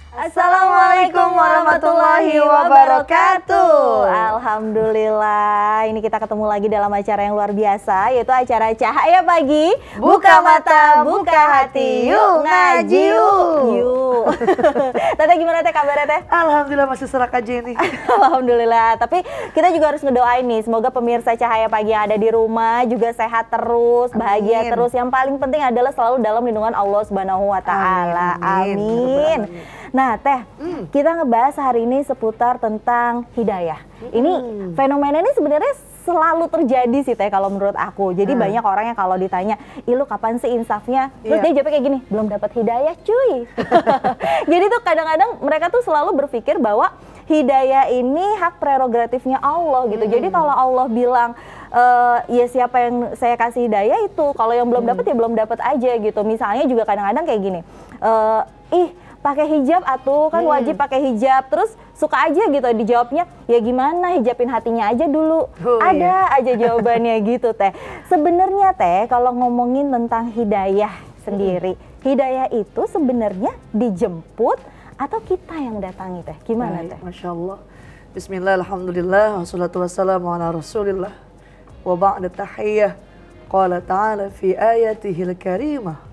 Assalamualaikum warahmatullahi wabarakatuh. Alhamdulillah, ini kita ketemu lagi dalam acara yang luar biasa, yaitu acara Cahaya Pagi. Buka mata, buka hati, yuk ngaji yuk. Tete gimana teh kabarnya teh? Alhamdulillah masih serak aja ini. Alhamdulillah, tapi kita juga harus ngedoain nih, semoga pemirsa Cahaya Pagi yang ada di rumah juga sehat terus, bahagia terus. Yang paling penting adalah selalu dalam lindungan Allah Subhanahu wa Ta'ala. Amin. Nah teh, kita ngebahas hari ini seputar tentang hidayah. Ini fenomena ini sebenarnya selalu terjadi sih teh kalau menurut aku. Jadi banyak orang yang kalau ditanya, "Ih lu kapan sih insafnya?" Terus dia jawabnya kayak gini, "Belum dapat hidayah cuy." Jadi tuh kadang-kadang mereka tuh selalu berpikir bahwa hidayah ini hak prerogatifnya Allah gitu. Jadi kalau Allah bilang ya siapa yang saya kasih hidayah itu, kalau yang belum dapat ya belum dapat aja gitu. Misalnya juga kadang-kadang kayak gini, pakai hijab atuh kan wajib pakai hijab, terus suka aja gitu dijawabnya, ya gimana hijabin hatinya aja dulu. Ada aja jawabannya gitu teh. Sebenarnya teh kalau ngomongin tentang hidayah sendiri, hidayah itu sebenarnya dijemput atau kita yang datangi teh? Gimana teh? Masya Allah. Bismillah, alhamdulillah, wassalatu wassalamu ala rasulillah. Wa ba'da tahiyyah. Qala ta'ala fi ayatihil karimah.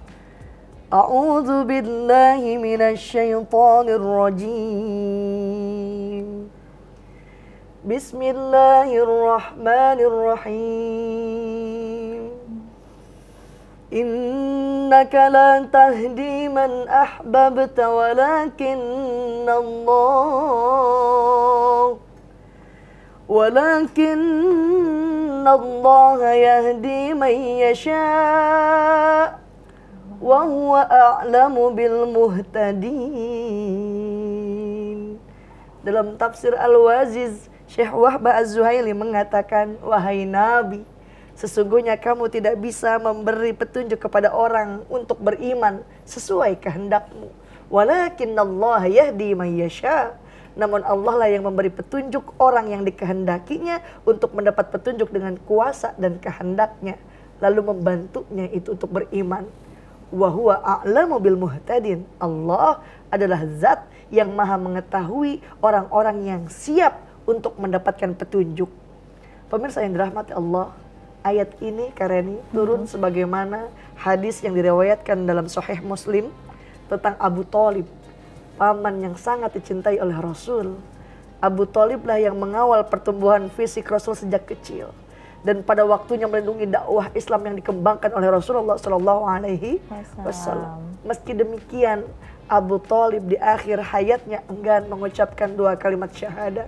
A'udzu billahi minasy syaithanir rajim. Bismillahirrahmanirrahim. Innaka la tahdi man ahbabta walakinna Allah yahdi man yasha' wa huwa a'lamu bil muhtadin. Dalam tafsir Al-Waziz, Syekh Wahbah Az-Zuhaili mengatakan, wahai Nabi, sesungguhnya kamu tidak bisa memberi petunjuk kepada orang untuk beriman sesuai kehendakmu. Walakinnallaha yahdi man yasha'. Namun Allah lah yang memberi petunjuk orang yang dikehendakinya untuk mendapat petunjuk dengan kuasa dan kehendaknya, lalu membantunya itu untuk beriman. Wa huwa a'lamu bil muhtadin. Allah adalah zat yang maha mengetahui orang-orang yang siap untuk mendapatkan petunjuk. Pemirsa yang dirahmati Allah, ayat ini kareni turun sebagaimana hadis yang diriwayatkan dalam Sahih Muslim tentang Abu Thalib, paman yang sangat dicintai oleh Rasul. Abu Thalib lah yang mengawal pertumbuhan fisik Rasul sejak kecil. Dan pada waktunya melindungi dakwah Islam yang dikembangkan oleh Rasulullah SAW. Meski demikian, Abu Thalib di akhir hayatnya enggan mengucapkan 2 kalimat syahadat.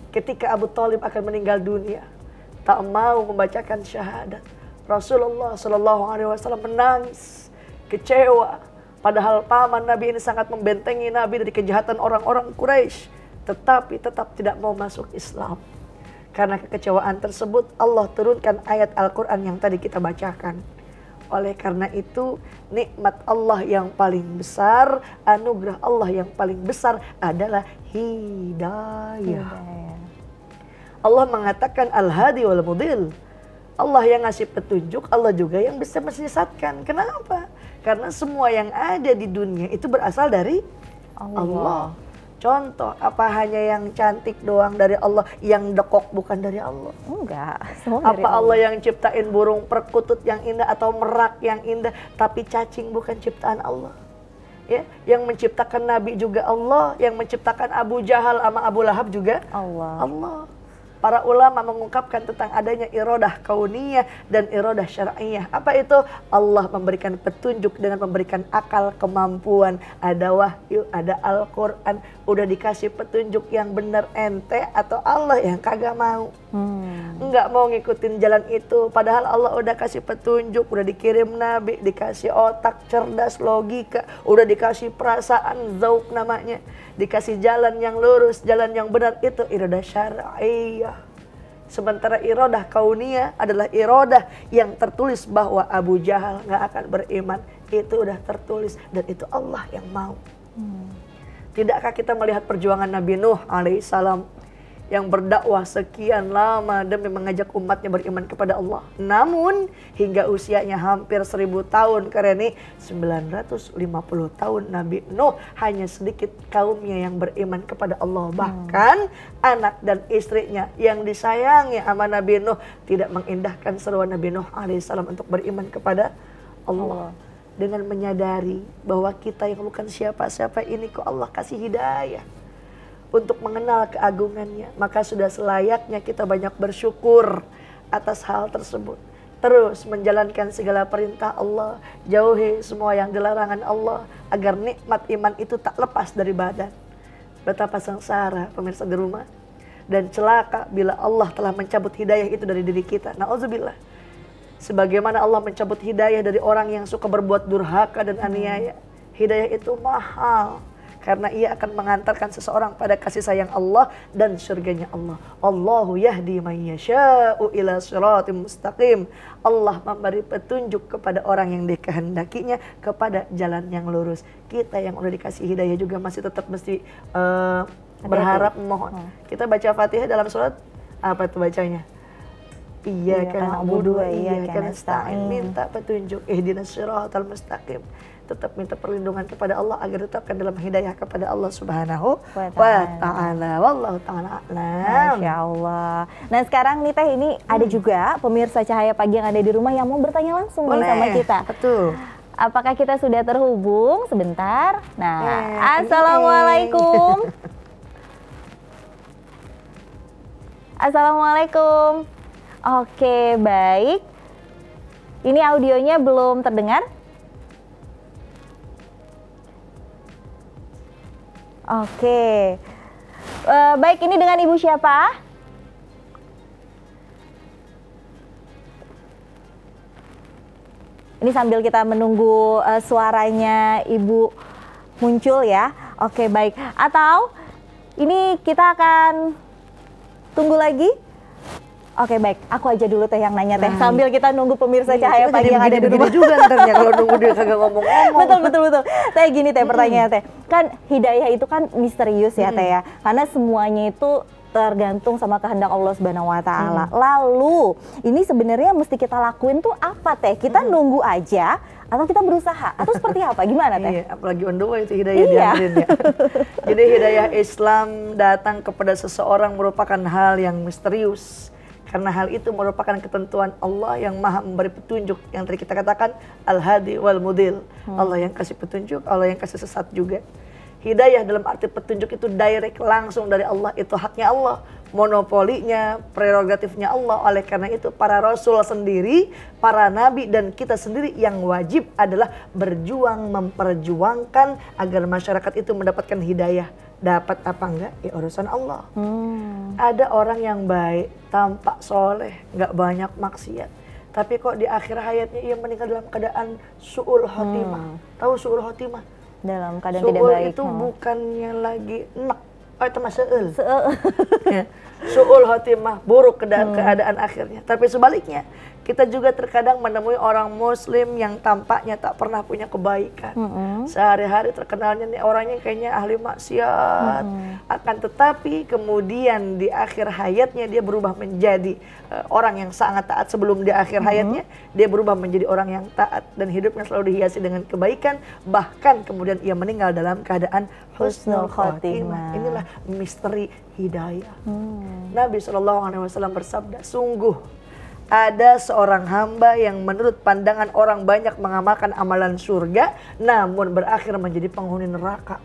Ketika Abu Thalib akan meninggal dunia, tak mau membacakan syahadat. Rasulullah SAW menangis, kecewa. Padahal paman Nabi ini sangat membentengi Nabi dari kejahatan orang-orang Quraisy, tetapi tetap tidak mau masuk Islam. Karena kekecewaan tersebut, Allah turunkan ayat Al-Quran yang tadi kita bacakan. Oleh karena itu, nikmat Allah yang paling besar, anugerah Allah yang paling besar adalah hidayah. Allah mengatakan Al-Hadi wal Mudil. Allah yang ngasih petunjuk, Allah juga yang bisa menyesatkan. Kenapa? Karena semua yang ada di dunia itu berasal dari Allah. Contoh, apa hanya yang cantik doang dari Allah, yang dekok bukan dari Allah? Enggak, semua apa dari Allah yang ciptain burung perkutut yang indah atau merak yang indah, tapi cacing bukan ciptaan Allah? Ya, yang menciptakan Nabi juga Allah, yang menciptakan Abu Jahal sama Abu Lahab juga Allah. Para ulama mengungkapkan tentang adanya iradah kauniyah dan iradah syar'iyah. Apa itu? Allah memberikan petunjuk dengan memberikan akal, kemampuan. Ada wahyu, ada Al-Quran. Udah dikasih petunjuk yang benar ente atau Allah yang kagak mau. Enggak mau ngikutin jalan itu. Padahal Allah udah kasih petunjuk, udah dikirim Nabi, dikasih otak, cerdas, logika. Udah dikasih perasaan, zauk namanya. Dikasih jalan yang lurus, jalan yang benar, itu iradah syar'iyah. Sementara iradah kauniyah adalah iradah yang tertulis bahwa Abu Jahal gak akan beriman. Itu udah tertulis dan itu Allah yang mau. Tidakkah kita melihat perjuangan Nabi Nuh alaihissalam yang berdakwah sekian lama demi mengajak umatnya beriman kepada Allah. Namun hingga usianya hampir 1000 tahun, karena 950 tahun Nabi Nuh hanya sedikit kaumnya yang beriman kepada Allah. Bahkan anak dan istrinya yang disayangi sama Nabi Nuh tidak mengindahkan seruan Nabi Nuh alaihissalam untuk beriman kepada Allah. Dengan menyadari bahwa kita yang bukan siapa-siapa ini kok Allah kasih hidayah untuk mengenal keagungannya, maka sudah selayaknya kita banyak bersyukur atas hal tersebut. Terus menjalankan segala perintah Allah, jauhi semua yang dilarangan Allah, agar nikmat iman itu tak lepas dari badan. Betapa sengsara pemirsa di rumah dan celaka bila Allah telah mencabut hidayah itu dari diri kita. Na'udzubillah. Sebagaimana Allah mencabut hidayah dari orang yang suka berbuat durhaka dan aniaya. Hidayah itu mahal, karena ia akan mengantarkan seseorang pada kasih sayang Allah dan surganya Allah. Allahu yahdi man yasha'u ila siratim mustaqim. Allah memberi petunjuk kepada orang yang dikehendakinya kepada jalan yang lurus. Kita yang udah dikasih hidayah juga masih tetap mesti berharap, memohon. Kita baca Fatihah dalam surat apa tuh bacanya? Iyyaka na'budu wa iyyaka nasta'in. Minta petunjuk, ihdinas siratal mustaqim. Tetap minta perlindungan kepada Allah agar tetapkan dalam hidayah kepada Allah Subhanahu wa ta'ala. Wallahu ta'ala a'lam. Masya Allah. Nah sekarang nih Teh, ini ada juga pemirsa Cahaya Pagi yang ada di rumah yang mau bertanya langsung nih sama kita. Betul. Apakah kita sudah terhubung? Sebentar. Nah, Assalamualaikum. Assalamualaikum. Oke, baik. Ini audionya belum terdengar? Oke. Baik, ini dengan Ibu siapa? Ini sambil kita menunggu suaranya Ibu muncul ya. Oke, baik. Atau ini kita akan tunggu lagi? Oke, baik. Aku aja dulu Teh yang nanya Teh. Sambil kita nunggu pemirsa Cahaya Pagi yang ada di rumah juga ntarnya kalau nunggu dia kagak ngomong-ngomong. Betul. Teh gini Teh, pertanyaan Teh. Kan hidayah itu kan misterius ya Teh ya. Karena semuanya itu tergantung sama kehendak Allah Subhanahu wa taala. Lalu, ini sebenarnya mesti kita lakuin tuh apa Teh? Kita nunggu aja atau kita berusaha? Atau seperti apa? Gimana Teh? Iya, apalagi on the way itu hidayah diambilin ya. Jadi hidayah Islam datang kepada seseorang merupakan hal yang misterius. Karena hal itu merupakan ketentuan Allah yang maha memberi petunjuk. Yang tadi kita katakan Al-Hadi wal Mudil. Allah yang kasih petunjuk, Allah yang kasih sesat juga. Hidayah dalam arti petunjuk itu direct langsung dari Allah. Itu haknya Allah, monopolinya, prerogatifnya Allah. Oleh karena itu para Rasul sendiri, para Nabi dan kita sendiri yang wajib adalah berjuang, memperjuangkan agar masyarakat itu mendapatkan hidayah. Dapat apa enggak? Ya urusan Allah. Ada orang yang baik, tampak soleh, enggak banyak maksiat. Tapi kok di akhir hayatnya ia meninggal dalam keadaan su'ul khotimah. Tahu su'ul khotimah? Dalam keadaan tidak baik. Su'ul itu bukannya lagi enak. Oh itu mah se'ul. Ya. Su'ul khotimah, buruk keadaan akhirnya. Tapi sebaliknya, kita juga terkadang menemui orang muslim yang tampaknya tak pernah punya kebaikan. Sehari-hari terkenalnya nih orangnya kayaknya ahli maksiat. Akan tetapi kemudian di akhir hayatnya dia berubah menjadi orang yang sangat taat. Sebelum di akhir hayatnya dia berubah menjadi orang yang taat dan hidupnya selalu dihiasi dengan kebaikan. Bahkan kemudian ia meninggal dalam keadaan husnul khotimah. Inilah misteri hidayah. Nabi SAW bersabda, sungguh ada seorang hamba yang menurut pandangan orang banyak mengamalkan amalan surga, namun berakhir menjadi penghuni neraka.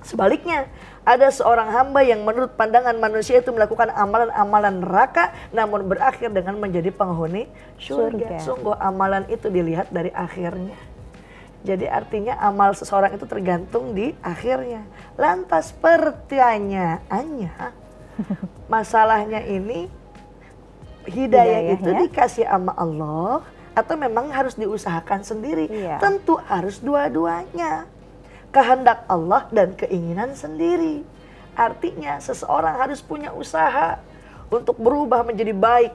Sebaliknya, ada seorang hamba yang menurut pandangan manusia itu melakukan amalan-amalan neraka, namun berakhir dengan menjadi penghuni surga. Sungguh amalan itu dilihat dari akhirnya. Jadi artinya amal seseorang itu tergantung di akhirnya. Lantas pertanyaannya, masalahnya ini, hidayah itu dikasih sama Allah atau memang harus diusahakan sendiri? Tentu harus dua-duanya. Kehendak Allah dan keinginan sendiri. Artinya seseorang harus punya usaha untuk berubah menjadi baik.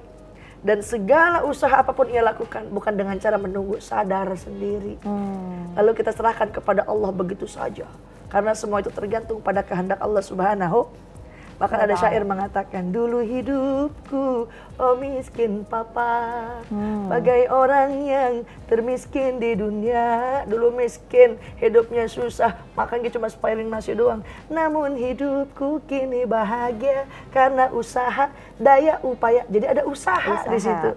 Dan segala usaha apapun ia lakukan bukan dengan cara menunggu sadar sendiri. Lalu kita serahkan kepada Allah begitu saja. Karena semua itu tergantung pada kehendak Allah Subhanahu Bahkan ada syair mengatakan, dulu hidupku, oh miskin papa, bagai orang yang termiskin di dunia. Dulu miskin, hidupnya susah, makan cuma sepiring nasi doang. Namun hidupku kini bahagia karena usaha, daya upaya. Jadi ada usaha di situ.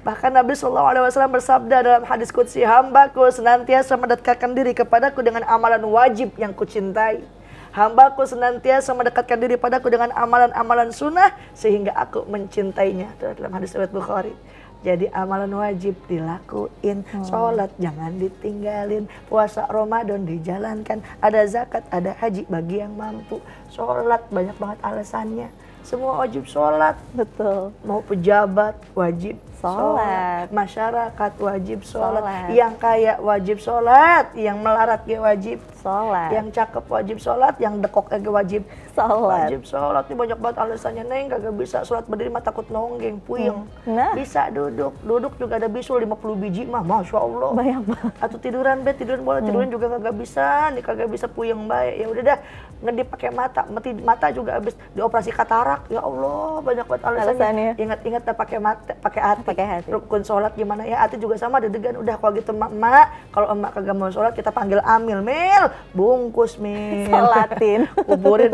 Bahkan Nabi SAW bersabda dalam hadis qudsi, hambaku senantiasa mendekatkan diri kepadaku dengan amalan wajib yang kucintai. Hambaku senantiasa mendekatkan diri padaku dengan amalan-amalan sunnah sehingga aku mencintainya. Itu dalam hadis riwayat Bukhari. Jadi amalan wajib dilakuin, sholat jangan ditinggalin, puasa Ramadan dijalankan, ada zakat, ada haji bagi yang mampu. Sholat banyak banget alasannya. Semua wajib sholat. Betul. Mau pejabat wajib sholat, masyarakat wajib sholat, yang kaya wajib sholat, yang melarat ya wajib sholat, yang cakep wajib sholat, yang dekok lagi wajib sholat. Wajib sholat. Ini banyak banget alasannya. Neng kagak bisa sholat berdiri mah takut nonggeng, puyeng. Bisa duduk juga ada bisul 50 biji mah, masya Allah. Banyak banget. Atau tiduran boleh, tiduran juga kagak bisa, nih kagak bisa puyeng baik. Ya udah dah, ngedip pakai mata juga habis dioperasi katarak. Ya Allah, banyak banget alasannya. Ingat-ingat dah pakai mata, pakai hati. Rukun sholat gimana ya? Hati juga sama deg-degan. Udah kalau gitu emak, kalau emak kagak mau sholat kita panggil Amil, Mil, bungkus Mil. Sholatin.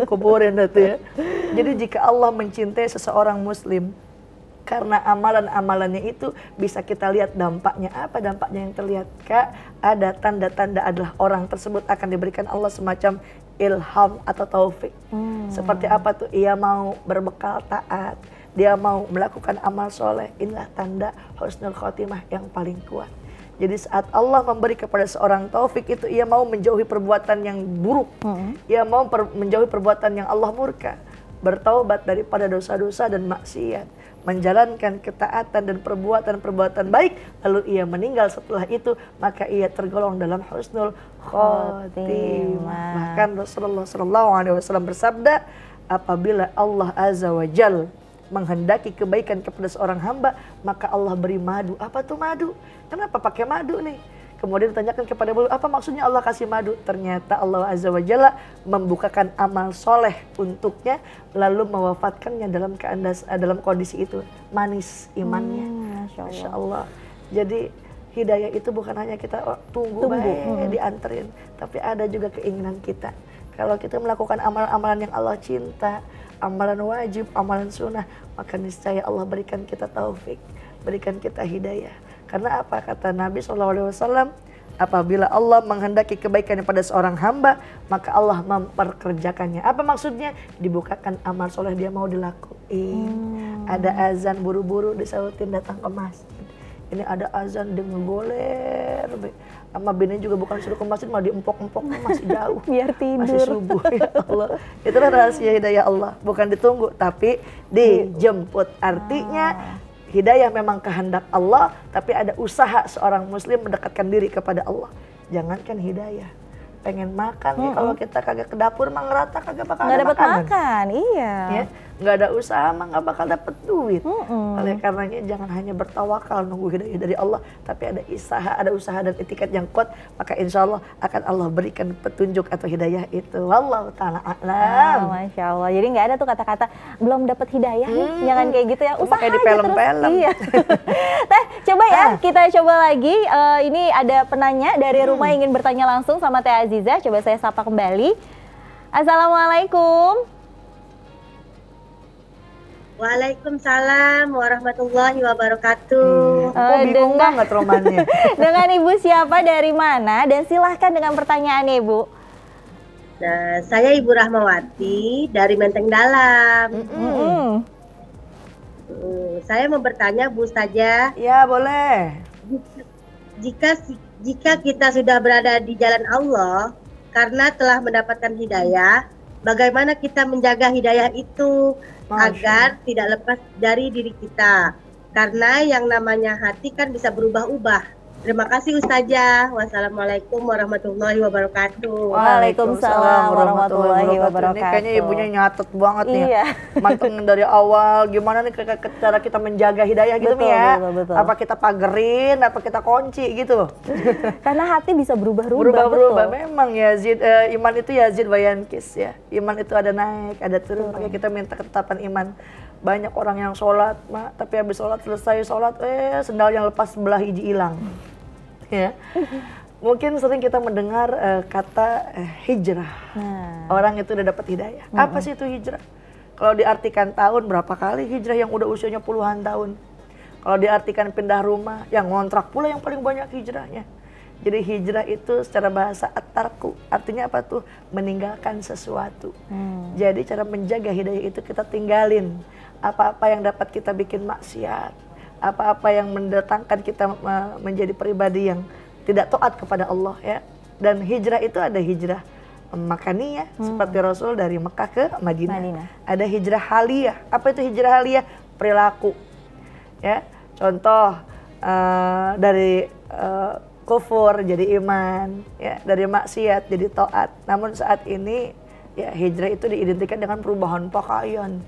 kuburin itu ya. Jadi jika Allah mencintai seseorang muslim, karena amalan-amalannya itu bisa kita lihat dampaknya. Apa dampaknya yang terlihat? Kak, ada tanda-tanda adalah orang tersebut akan diberikan Allah semacam ilham atau taufik. Seperti apa tuh? Ia mau berbekal taat, dia mau melakukan amal soleh. Inilah tanda husnul khotimah yang paling kuat. Jadi saat Allah memberi kepada seorang taufik itu, ia mau menjauhi perbuatan yang buruk, ia mau menjauhi perbuatan yang Allah murka, bertaubat daripada dosa-dosa dan maksiat, menjalankan ketaatan dan perbuatan-perbuatan baik, lalu ia meninggal setelah itu, maka ia tergolong dalam husnul khotimah. Bahkan Rasulullah SAW bersabda, apabila Allah Azza wa Jal menghendaki kebaikan kepada seorang hamba, maka Allah beri madu. Apa tuh madu? Kenapa pakai madu nih? Kemudian ditanyakan kepada beliau, apa maksudnya Allah kasih madu? Ternyata Allah Azza wa Jalla membukakan amal soleh untuknya, lalu mewafatkannya dalam kondisi itu manis imannya. Masya Allah. Jadi hidayah itu bukan hanya kita tunggu. Baik dianterin, tapi ada juga keinginan kita. Kalau kita melakukan amalan-amalan yang Allah cinta, amalan wajib, amalan sunnah, maka niscaya Allah berikan kita taufik, berikan kita hidayah. Karena apa? Kata Nabi SAW, apabila Allah menghendaki kebaikan pada seorang hamba, maka Allah memperkerjakannya. Apa maksudnya? Dibukakan amal soleh dia mau dilakuin. Ada azan buru-buru disautin datang ke masjid. Ini ada azan dengan goler. Sama bini juga bukan suruh ke masjid, malah diempok-empok, masih jauh. Biar tidur. Masih subuh, ya Allah. Itulah rahasia hidayah Allah. Bukan ditunggu, tapi dijemput. Artinya hidayah memang kehendak Allah, tapi ada usaha seorang muslim mendekatkan diri kepada Allah. Jangankan hidayah, pengen makan nih, kalau kita kagak ke dapur mah ngerata kagak bakal nggak dapat makanan. makan. Iya. Ya, nggak ada usaha mah nggak bakal dapet duit. Oleh karenanya jangan hanya bertawakal nunggu hidayah dari Allah, tapi ada usaha dan etikat yang kuat, maka insya Allah akan Allah berikan petunjuk atau hidayah itu. Wallahu ta'ala a'lam. Masya Allah. Jadi nggak ada tuh kata-kata belum dapat hidayah nih, jangan kayak gitu ya. Usaha kayak di aja film-film. terus. Iya. Teh, coba ya kita coba lagi. Ini ada penanya dari rumah ingin bertanya langsung sama Teh Aziza. Coba saya sapa kembali. Assalamualaikum. Waalaikumsalam warahmatullahi wabarakatuh. Kok bingung banget romannya? Dengan Ibu siapa, dari mana, dan silahkan dengan pertanyaannya Ibu. Nah, saya Ibu Rahmawati dari Menteng Dalam. Saya mau bertanya Bu Ustazah. Ya boleh. Jika kita sudah berada di jalan Allah karena telah mendapatkan hidayah, bagaimana kita menjaga hidayah itu agar tidak lepas dari diri kita? Karena yang namanya hati kan bisa berubah-ubah. Terima kasih Ustazah. Wassalamualaikum warahmatullahi wabarakatuh. Waalaikumsalam warahmatullahi wabarakatuh. Ini kayaknya ibunya nyatet banget nih. Iya. Mantengin dari awal gimana nih cara kita menjaga hidayah gitu nih ya. Betul. Apa kita pagerin, apa kita kunci gitu. Karena hati bisa berubah-ubah. Berubah-berubah. Memang ya iman itu Yazid wa yankis ya. Iman itu ada naik, ada turun. Makanya kita minta ketetapan iman. Banyak orang yang sholat, tapi habis sholat selesai sholat, sendal yang lepas sebelah hiji hilang. Ya. Mungkin sering kita mendengar kata hijrah. Orang itu udah dapat hidayah. Apa sih itu hijrah? Kalau diartikan tahun, berapa kali hijrah yang udah usianya puluhan tahun? Kalau diartikan pindah rumah, yang ngontrak pula yang paling banyak hijrahnya. Jadi hijrah itu secara bahasa at-tarku, artinya apa tuh? Meninggalkan sesuatu. Jadi cara menjaga hidayah itu kita tinggalin apa-apa yang dapat kita bikin maksiat, apa-apa yang mendatangkan kita menjadi pribadi yang tidak taat kepada Allah ya. Dan hijrah itu ada hijrah makaniyah seperti Rasul dari Mekah ke Madinah. Ada hijrah haliyah. Apa itu hijrah haliyah? Perilaku. Ya. Contoh dari kufur jadi iman, ya, dari maksiat jadi taat. Namun saat ini ya hijrah itu diidentikan dengan perubahan pakaian.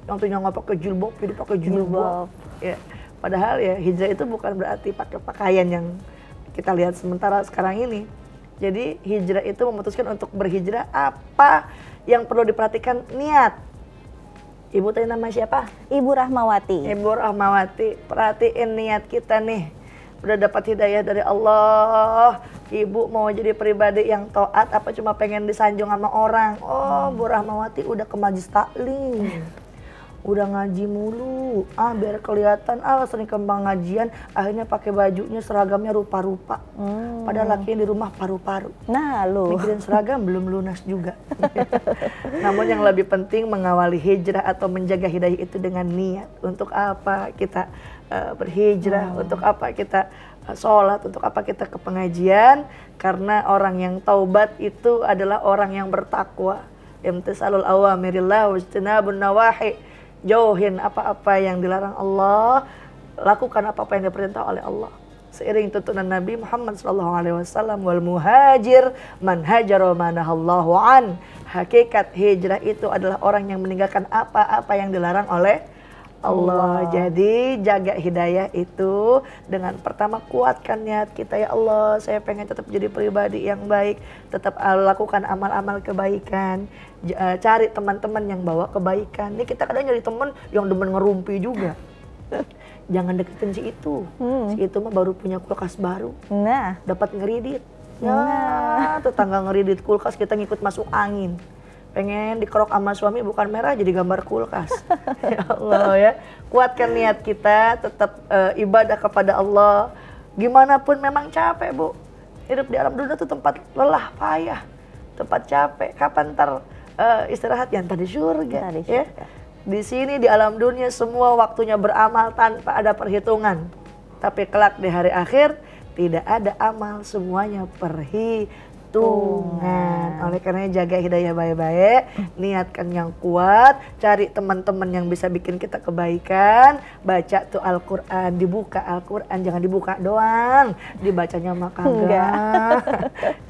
Yang tuh nggak pakai jilbab jadi pakai jilbab. Ya. Padahal ya hijrah itu bukan berarti pakai pakaian yang kita lihat sementara sekarang ini. Jadi hijrah itu memutuskan untuk berhijrah, apa yang perlu diperhatikan? Niat. Ibu tadi nama siapa? Ibu Rahmawati. Ibu Rahmawati, perhatiin niat kita nih. Udah dapat hidayah dari Allah, ibu mau jadi pribadi yang taat apa cuma pengen disanjung sama orang? Oh, Bu Rahmawati udah ke majlis taklim. Udah ngaji mulu, biar kelihatan, sering kembang ngajian, akhirnya pakai bajunya seragamnya rupa-rupa. Padahal lakinya di rumah paru-paru. Nah lo mikirin seragam belum lunas juga. Namun yang lebih penting mengawali hijrah atau menjaga hidayah itu dengan niat. Untuk apa kita berhijrah, untuk apa kita sholat, untuk apa kita ke pengajian. Karena orang yang taubat itu adalah orang yang bertakwa. Imtisalul awamirillah wajtinabun nawahi. Jauhin apa-apa yang dilarang Allah, lakukan apa-apa yang diperintah oleh Allah. Seiring tuntunan Nabi Muhammad SAW, wal muhajir man hajara manahallahu an. Hakikat hijrah itu adalah orang yang meninggalkan apa-apa yang dilarang oleh Allah. Jadi jaga hidayah itu dengan pertama kuatkan niat kita, ya Allah saya pengen tetap jadi pribadi yang baik, tetap lakukan amal-amal kebaikan, cari teman-teman yang bawa kebaikan. Ini kita kadang nyari teman yang demen ngerumpi juga. Jangan deketin si itu. Si itu mah baru punya kulkas baru. Dapat ngeridit. Ya, tetangga ngeridit kulkas, kita ngikut masuk angin. Pengen dikerok sama suami bukan merah jadi gambar kulkas. Ya Allah ya. Kuatkan niat kita, tetap ibadah kepada Allah. Gimana pun memang capek, Bu. Hidup di alam dunia itu tempat lelah, payah, tempat capek. Kapan ntar istirahat? Yang tadi surga. Ya. Di sini di alam dunia semua waktunya beramal tanpa ada perhitungan. Tapi kelak di hari akhir tidak ada amal, semuanya perhitungan. Oleh karena jaga hidayah baik-baik, niatkan yang kuat, cari teman-teman yang bisa bikin kita kebaikan, baca tuh Al-Quran, dibuka Al-Quran, jangan dibuka doang, dibacanya maka enggak.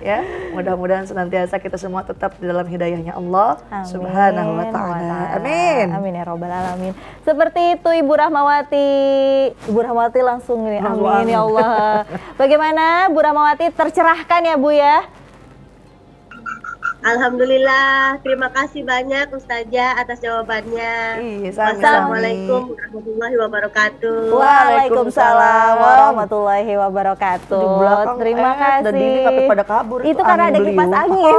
Ya, mudah-mudahan senantiasa kita semua tetap di dalam hidayahnya Allah Subhanahu wa ta'ala. Amin. Amin ya robbal alamin. Seperti itu Ibu Rahmawati. Ibu Rahmawati langsung ini, amin ya Allah. Bagaimana Bu Rahmawati, tercerahkan ya Bu ya? Alhamdulillah, terima kasih banyak Ustazah atas jawabannya. Wassalamualaikum warahmatullahi wabarakatuh. Waalaikumsalam warahmatullahi wabarakatuh. Terima kasih. Pada kabur itu karena ada kipas angin.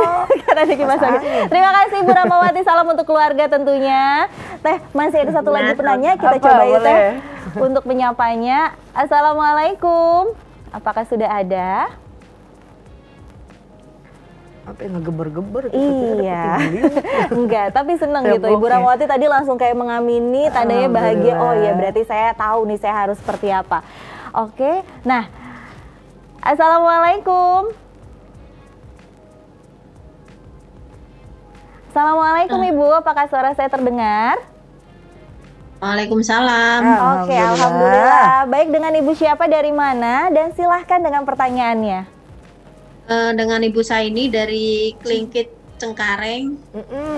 Karena ada kipas angin. Terima kasih Bu Rahmawati, salam untuk keluarga tentunya. Teh, masih ada satu lagi penanya, kita coba ya Teh untuk menyapanya. Assalamualaikum. Apakah sudah ada? Apa yang ngegeber-geber gitu. Iya. Enggak, tapi seneng gitu. Ibu Rahmawati tadi langsung kayak mengamini, tandanya bahagia. Oh iya, berarti saya tahu nih saya harus seperti apa. Oke. Nah, Assalamualaikum. Assalamualaikum Ibu, apakah suara saya terdengar? Waalaikumsalam. Oke, alhamdulillah. Baik, dengan Ibu siapa dari mana dan silahkan dengan pertanyaannya. Dengan Ibu Saini dari Klingkit Cengkareng.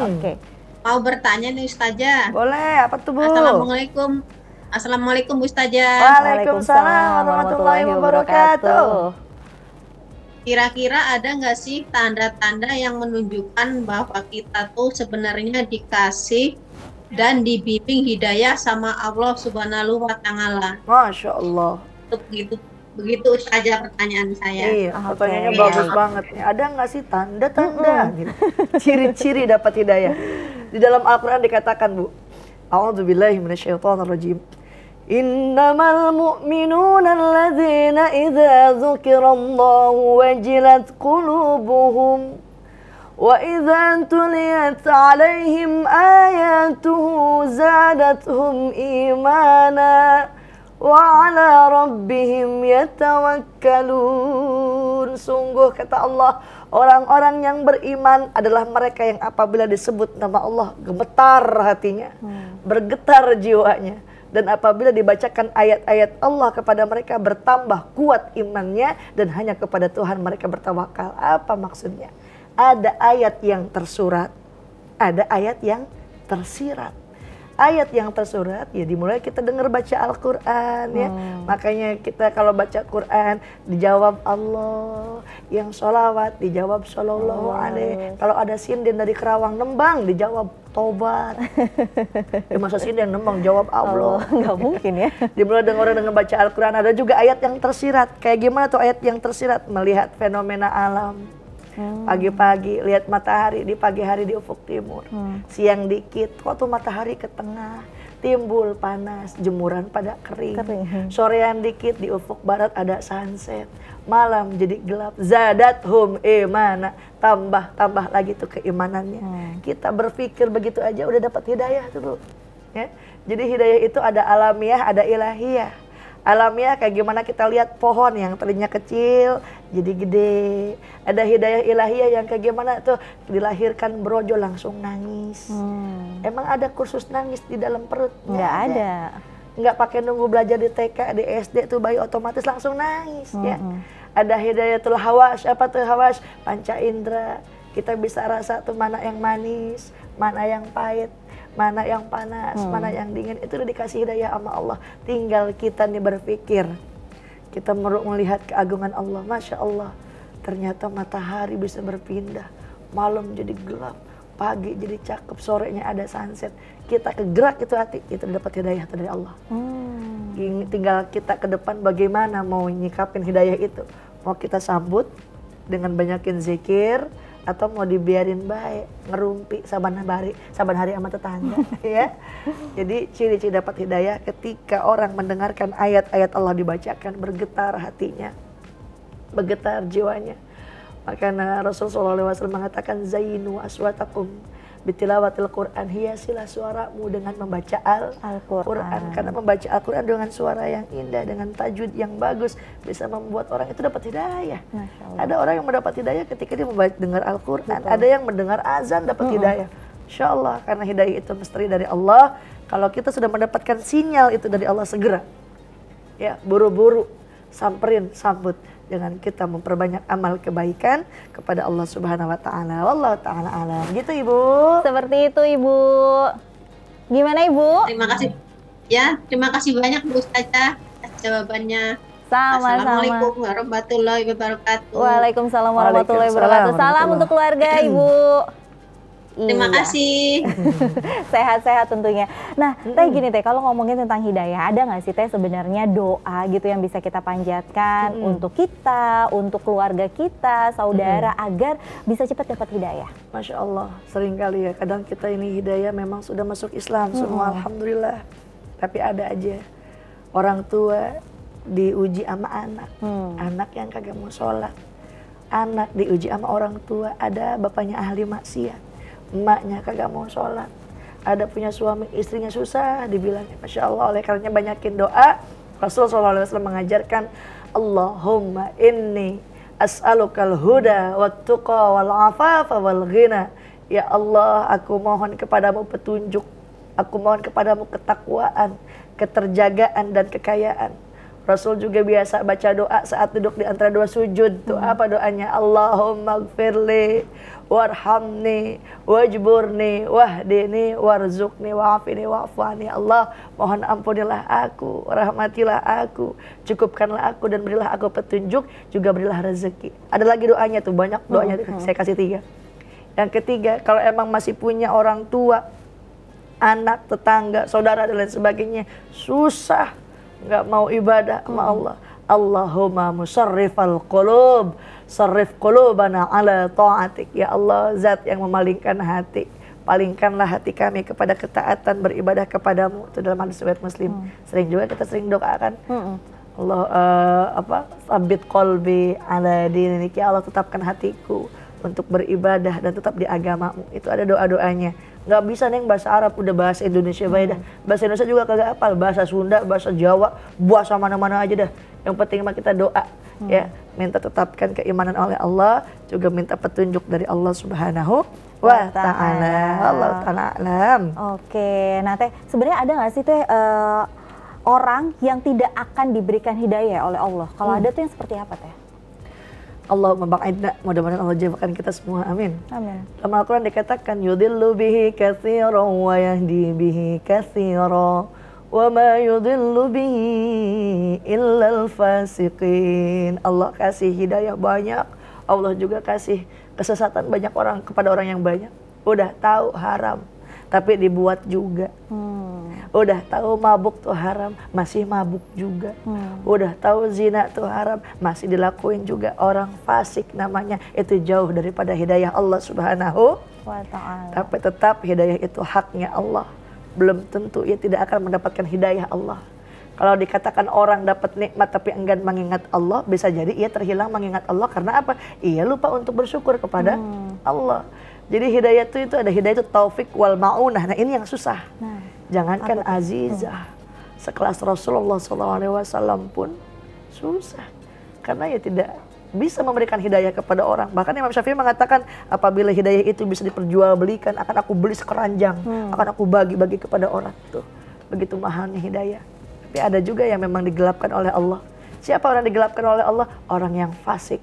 Oke. Mau bertanya nih Ustazah. Boleh, apa tuh Bu? Assalamualaikum. Assalamualaikum Ustazah. Waalaikumsalam warahmatullahi wabarakatuh. Kira-kira ada nggak sih tanda-tanda yang menunjukkan bahwa kita tuh sebenarnya dikasih dan dibimbing hidayah sama Allah Subhanahu wa Ta'ala? Masya Allah. Begitu saja pertanyaan saya. Iya, pertanyaannya bagus banget. Ada nggak sih tanda-tanda gitu? Ciri-ciri dapat hidayah? Di dalam Al-Quran dikatakan, Bu, A'udzubillahi minasyaitonirrajim. Innamal mu'minuna alladzina idza dzukirallahu wajilat qulubuhum wa idza tuliyat 'alaihim ayatuhu zadatuhum imana wa 'ala rabbihim yatawakkalun. Sungguh kata Allah, orang-orang yang beriman adalah mereka yang apabila disebut nama Allah gemetar hatinya, bergetar jiwanya. Dan apabila dibacakan ayat-ayat Allah kepada mereka bertambah kuat imannya dan hanya kepada Tuhan mereka bertawakal. Apa maksudnya? Ada ayat yang tersurat, ada ayat yang tersirat. Ayat yang tersurat ya dimulai kita dengar baca Al-Quran ya. Makanya kita kalau baca Quran dijawab Allah, yang sholawat dijawab sallallahu alaihi. Kalau ada sinden dari Kerawang nembang dijawab tobat. Masa sinden nembang jawab Allah? Nggak mungkin ya. Dimulai dengan baca Al-Quran. Ada juga ayat yang tersirat. Kayak gimana tuh ayat yang tersirat? Melihat fenomena alam. Pagi-pagi lihat matahari di pagi hari di ufuk timur, siang dikit waktu matahari ke tengah timbul panas, jemuran pada kering. Sorean dikit di ufuk barat ada sunset, malam jadi gelap. Zadathum imana, tambah lagi tuh keimanannya. Kita berpikir begitu aja udah dapat hidayah tuh Bu ya. Jadi hidayah itu ada alamiah, ada ilahiyah. Alamiah kayak gimana kita lihat pohon yang tadinya kecil jadi gede. Ada hidayah ilahiyah yang kayak gimana tuh dilahirkan brojo langsung nangis. Emang ada kursus nangis di dalam perut? Nggak ada. Nggak pakai nunggu belajar di TK, di SD tuh bayi otomatis langsung nangis ya. Ada hidayatul hawas, apa tuh hawas? Panca indera. Kita bisa rasa tuh mana yang manis, mana yang pahit, mana yang panas, mana yang dingin. Itu udah dikasih hidayah sama Allah. Tinggal kita nih berpikir. Kita melihat keagungan Allah. Masya Allah, ternyata matahari bisa berpindah. Malam jadi gelap, pagi jadi cakep, sorenya ada sunset. Kita kegerak itu hati, itu dapat hidayah dari Allah. Tinggal kita ke depan bagaimana mau nyikapin hidayah itu. Mau kita sambut dengan banyakin zikir, atau mau dibiarin baik ngerumpi saban hari sama tetangga ya. Jadi ciri-ciri dapat hidayah ketika orang mendengarkan ayat-ayat Allah dibacakan bergetar hatinya, bergetar jiwanya. Makanya Rasulullah SAW mengatakan zainu aswatakum bitilawatil Quran, hiasilah suaramu dengan membaca Al-Quran. Karena membaca Al-Quran dengan suara yang indah, dengan tajwid yang bagus, bisa membuat orang itu dapat hidayah. Ada orang yang mendapat hidayah ketika dia dengar Al-Quran. Ada yang mendengar azan dapat hidayah. Insya Allah, karena hidayah itu misteri dari Allah. Kalau kita sudah mendapatkan sinyal itu dari Allah, segera ya buru-buru samperin, sambut. Dengan kita memperbanyak amal kebaikan kepada Allah Subhanahu wa Ta'ala. Wallahu ta'ala alam. Gitu Ibu. Seperti itu Ibu. Gimana Ibu? Terima kasih. Ya, terima kasih banyak Bu Ustazah atas jawabannya. Sama-sama. Assalamualaikum warahmatullahi wabarakatuh. Waalaikumsalam warahmatullahi wabarakatuh. Salam untuk keluarga Ibu. Terima kasih. Sehat-sehat tentunya. Nah, Teh gini Teh, kalau ngomongin tentang hidayah, ada nggak sih Teh sebenarnya doa gitu yang bisa kita panjatkan untuk kita, untuk keluarga kita, saudara, agar bisa cepat dapat hidayah? Masya Allah, sering kali ya, kadang kita ini hidayah memang sudah masuk Islam semua, Alhamdulillah. Tapi ada aja orang tua diuji sama anak, anak yang kagak mau sholat, anak diuji sama orang tua, ada bapaknya ahli maksiat, emaknya kagak mau sholat, ada punya suami istrinya susah dibilangnya. Masya Allah, oleh karenanya banyakin doa. Rasulullah SAW mengajarkan, Allahumma inni as'alukal huda wat tuqa wal afafa wal ghina. Ya Allah, aku mohon kepadamu petunjuk Aku mohon kepadamu ketakwaan, keterjagaan dan kekayaan. Rasul juga biasa baca doa saat duduk di antara dua sujud. Tuh apa doanya? Allahumma gfirli warhamni wajburni wahdini warzuqni wa'afini wa'afani. Allah, mohon ampunilah aku, rahmatilah aku, cukupkanlah aku dan berilah aku petunjuk, juga berilah rezeki. Ada lagi doanya tuh, banyak doanya, saya kasih 3. Yang ketiga, kalau emang masih punya orang tua, anak, tetangga, saudara dan lain sebagainya, susah, nggak mau ibadah sama Allah. Allahumma musarrifal qulub, sarrif qulubana ala ta'atik. Ya Allah, zat yang memalingkan hati, palingkanlah hati kami kepada ketaatan beribadah kepadamu. Itu dalam hadis riwayat Muslim. Sering juga kita sering doakan. Allah sabit qalbi ala dinik. Ya Allah, tetapkan hatiku untuk beribadah dan tetap di agamamu. Itu ada doa-doanya. Nggak bisa neng bahasa Arab, udah bahasa Indonesia baik dah. Bahasa Indonesia juga kagak hafal, bahasa Sunda, bahasa Jawa, bahasa mana-mana aja dah. Yang penting mah kita doa, ya, minta tetapkan keimanan oleh Allah, juga minta petunjuk dari Allah Subhanahu wa Ta'ala. Allah Ta'ala alam. Oke, nah Teh, sebenarnya ada nggak sih Teh orang yang tidak akan diberikan hidayah oleh Allah? Kalau ada tuh yang seperti apa Teh? Allahumma ba'idna, mudah-mudahan Allah jauhkan kita semua, amin. Amin. Dalam Al-Quran dikatakan yudillu bihi katsiran wa yahdi bihi katsiran wa ma yudillu bihi illal fasiqin. Allah kasih hidayah banyak, Allah juga kasih kesesatan banyak orang kepada orang yang banyak. Udah tahu haram tapi dibuat juga. Udah tahu mabuk tuh haram, masih mabuk juga. Udah tahu zina tuh haram, masih dilakuin juga. Orang fasik namanya, itu jauh daripada hidayah Allah Subhanahu wa Ta'ala. Tapi tetap hidayah itu haknya Allah. Belum tentu ia tidak akan mendapatkan hidayah Allah. Kalau dikatakan orang dapat nikmat tapi enggan mengingat Allah, bisa jadi ia terhilang mengingat Allah karena apa? Ia lupa untuk bersyukur kepada Allah. Jadi hidayah itu ada hidayah itu taufik wal ma'unah. Nah ini yang susah. Jangankan azizah, sekelas Rasulullah SAW pun susah. Karena ia tidak bisa memberikan hidayah kepada orang. Bahkan Imam Syafi'i mengatakan apabila hidayah itu bisa diperjualbelikan, akan aku beli sekeranjang, akan aku bagi-bagi kepada orang. Tuh, begitu mahalnya hidayah. Tapi ada juga yang memang digelapkan oleh Allah. Siapa orang digelapkan oleh Allah? Orang yang fasik.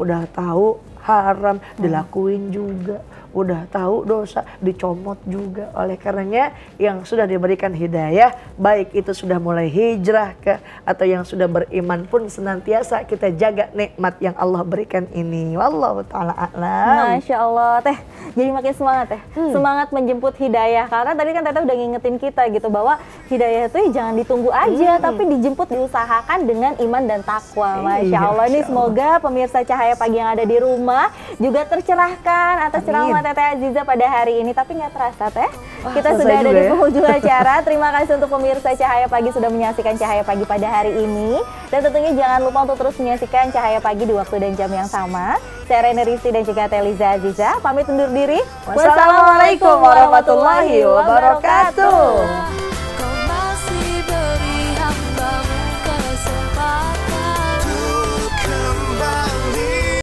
Udah tahu haram, dilakuin juga. Udah tahu dosa, dicomot juga. Oleh karenanya yang sudah diberikan hidayah, baik itu sudah mulai hijrah ke atau yang sudah beriman pun, senantiasa kita jaga nikmat yang Allah berikan ini. Wallahu ta'ala a'lam. Masya Allah Teh, jadi makin semangat Teh. Semangat menjemput hidayah. Karena tadi kan Teteh udah ngingetin kita gitu bahwa hidayah itu jangan ditunggu aja, tapi dijemput, diusahakan dengan iman dan takwa. Masya Allah. Ini semoga pemirsa Cahaya Pagi yang ada di rumah juga tercerahkan atas ceramah Teteh Aziza pada hari ini. Tapi nggak terasa Teh, kita sudah ada di penghujung acara. Terima kasih untuk pemirsa Cahaya Pagi sudah menyaksikan Cahaya Pagi pada hari ini. Dan tentunya jangan lupa untuk terus menyaksikan Cahaya Pagi di waktu dan jam yang sama. Saya Reni Risti dan juga Teliza Aziza pamit undur diri. Wassalamualaikum warahmatullahi wabarakatuh.